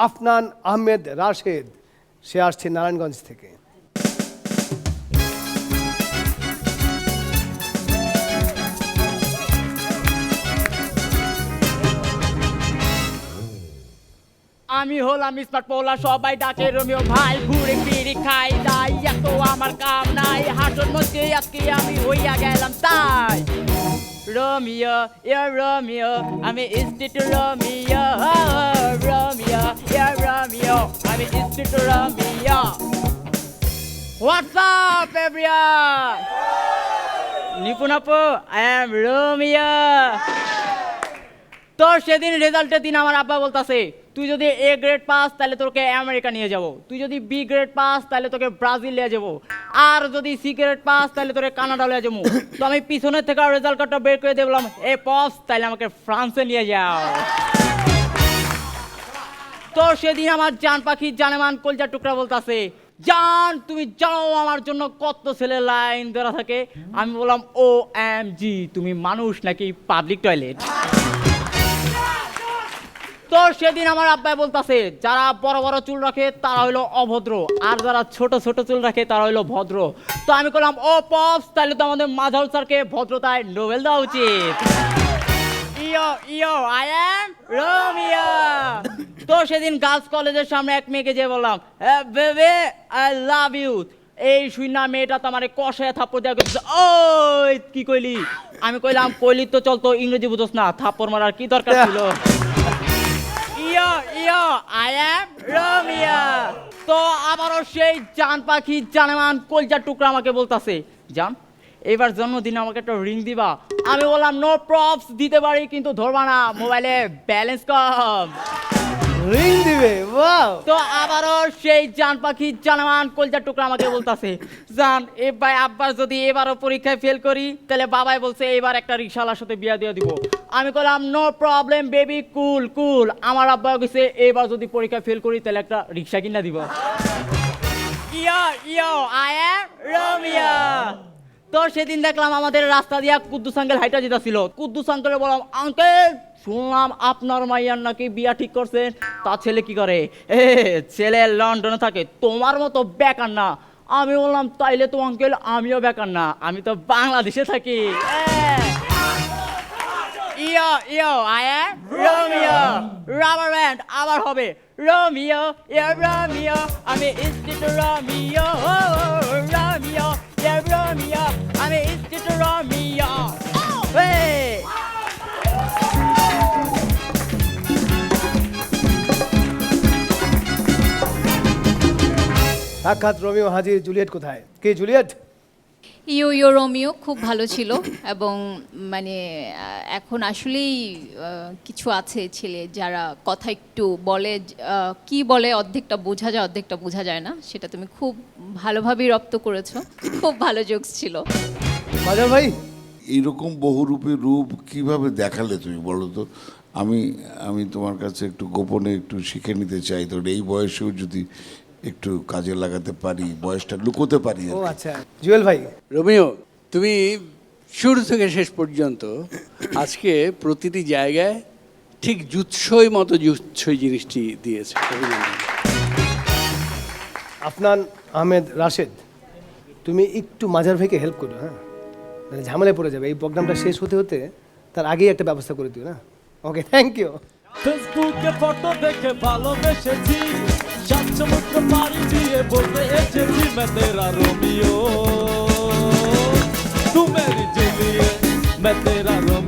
আফনান আহমেদ রাশেদ, সে আসছে নারায়ণগঞ্জ থেকে। আমি হলাম স্মার্ট পোলা, সবাই ডাকে রোমিও ভাই, ঘুরে ফিরে খাই দাই, এত আমার কাম নাই, হাঁটুর মধ্যে আজকে আমি হইয়া গেলাম তাই। রোমিও রোমিও, আমি স্ট্রিট রোমিও, রোমিও রোমিও, আমি street Romeo. What's up everyone? নিপুণ আপু, I am রোমিও। তো সেদিন রেজাল্টের দিন আমার আব্বা বলতাছে, তুই যদি এ গ্রেড পাস তাহলে তোকে আমেরিকা নিয়ে যাব, তুই যদি বি গ্রেড পাস তাহলে তোকে ব্রাজিল নিয়ে যাব, আর যদি সি গ্রেড পাস তাহলে তোকে কানাডা নিয়ে যাবো। তো আমি পিছনের থেকে রেজাল্ট কার্ডটা বের করে দেখলাম এ পাস, তাহলে আমাকে ফ্রান্সে নিয়ে যাও। তো সেদিন আমার জান পাখি জানেমান কলজার টুকরা বলতাছে, জান তুমি জানো আমার জন্য কত ছেলে লাইন ধরা থাকে। আমি বললাম OMG, তুমি মানুষ নাকি পাবলিক টয়লেট? তো সেদিন আমার আব্বাই বলতাছে, যারা বড় বড় চুল রাখে তারা হইলো অভদ্র, আর যারা ছোট ছোট চুল রাখে তারা হইলো ভদ্র। তো আমি বললাম, ও পপস, তাহলে তো আমাদের মাঝাউল স্যারকে ভদ্রতায় নোবেল দেওয়া উচিত। ইয়ো ইয়ো, আই এম রোমিও। তো সেদিন গার্লস কলেজের সামনে এক মেয়েকে যে বললাম, বেবি আই লাভ ইউ। এই শুইনা মেয়েটা তো আমার কষায় থাপ্পড় দেওয়া করছে। ওই কি কইলি? আমি কইলাম, কইলি তো চলতো, ইংরেজি বুঝোস না, থাপ্পড় মারার কি দরকার ছিল? ইয়ো ইয়ো, আই এম রোমিও। তো আবারও সেই জান পাখি জানেমান কলজার টুকরা আমাকে বলতাছে, জান এবার জন্মদিনে আমাকে একটা রিং দিবা? আমি বললাম, নো প্রপস, দিতে পারি কিন্তু ধরবা না, মোবাইলে ব্যালেন্স কম। রিং দিবে? ওয়াও। তো আবারও সেই জান পাখি জানেমান কলজার টুকরা আমাকে বলতাছে, জান এ ভাই আব্বার যদি এবারও পরীক্ষায় ফেল করি তাহলে বাবাই বলছে এবার একটা রিক্সাওয়ালার সাথে বিয়া দিয়ে দিব। আমি বললাম, নো প্রবলেম বেবি, কুল কুল। আমার আব্বা কইছে এবার যদি পরীক্ষায় ফেল করি তাহলে একটা রিক্সা কিনা দিব। ইয়ো ইয়ো, আই এম রোমিও। তো সেদিন দেখলাম আমাদের রাস্তা দিয়া কুদ্দুস আঙ্কেল হাইটা যেতেছিল। কুদ্দুস আঙ্কেলে বললাম, আঙ্কেল শুনলাম আপনার মাইয়ার নাকি বিয়া ঠিক করছেন, তা ছেলে কি করে? ছেলে লন্ডনে থাকে, তোমার মতো বেকার না। আমি বললাম, তাইলে তো আঙ্কেল আমিও বেকার না, আমি তো বাংলাদেশে থাকি। Yo yo, I am Romeo. Rubber band আবার হবে, রোমিও রোমিও, আমি স্ট্রিট রোমিও, রোমিও রোমিও, আমি স্ট্রিট রোমিও। সাক্ষাৎ রোমিও হাজির, জুলিয়েট কোথায়? কে জুলিয়েট? ইয়ো ইয়ো রোমিও খুব ভালো ছিল, এবং মানে এখন আসলেই কিছু আছে ছেলে যারা কথা একটু বলে, কি বলে অর্ধেকটা বোঝা যায় অর্ধেকটা বোঝা যায় না, সেটা তুমি খুব ভালোভাবেই রপ্ত করেছো, খুব ভালো জোকস ছিল। বাজার ভাই, এইরকম বহুরূপী রূপ কিভাবে দেখালে তুমি বলো তো? আমি তোমার কাছে একটু গোপনে একটু শিখে নিতে চাই, তো এই বয়সেও যদি একটু কাজে লাগাতে পারি, বয়সটা লুকোতে পারি। ও আচ্ছা, জুয়েল ভাই। রোমিও, তুমি শুরু থেকে শেষ পর্যন্ত আজকে প্রতিটি জায়গায় ঠিক জুৎসই মতো জুৎসই জিনিসটি দিয়েছে। আফনান আহমেদ রাশেদ, তুমি একটু মাজার ভাইকে হেল্প করো, হ্যাঁ, মানে ঝামেলায় পড়ে যাবে। এই প্রোগ্রামটা শেষ হতে হতে তার আগেই একটা ব্যবস্থা করে দিও না। ওকে, থ্যাংক ইউ। ফেসবুকে ফটো দেখে ভালোবেসেছি, সাতসমুদ্র পাড়ি দিয়ে বলতে এসেছি, मैं तेरा रोमियो, तू मेरी जूलियट, मैं तेरा रोमियो।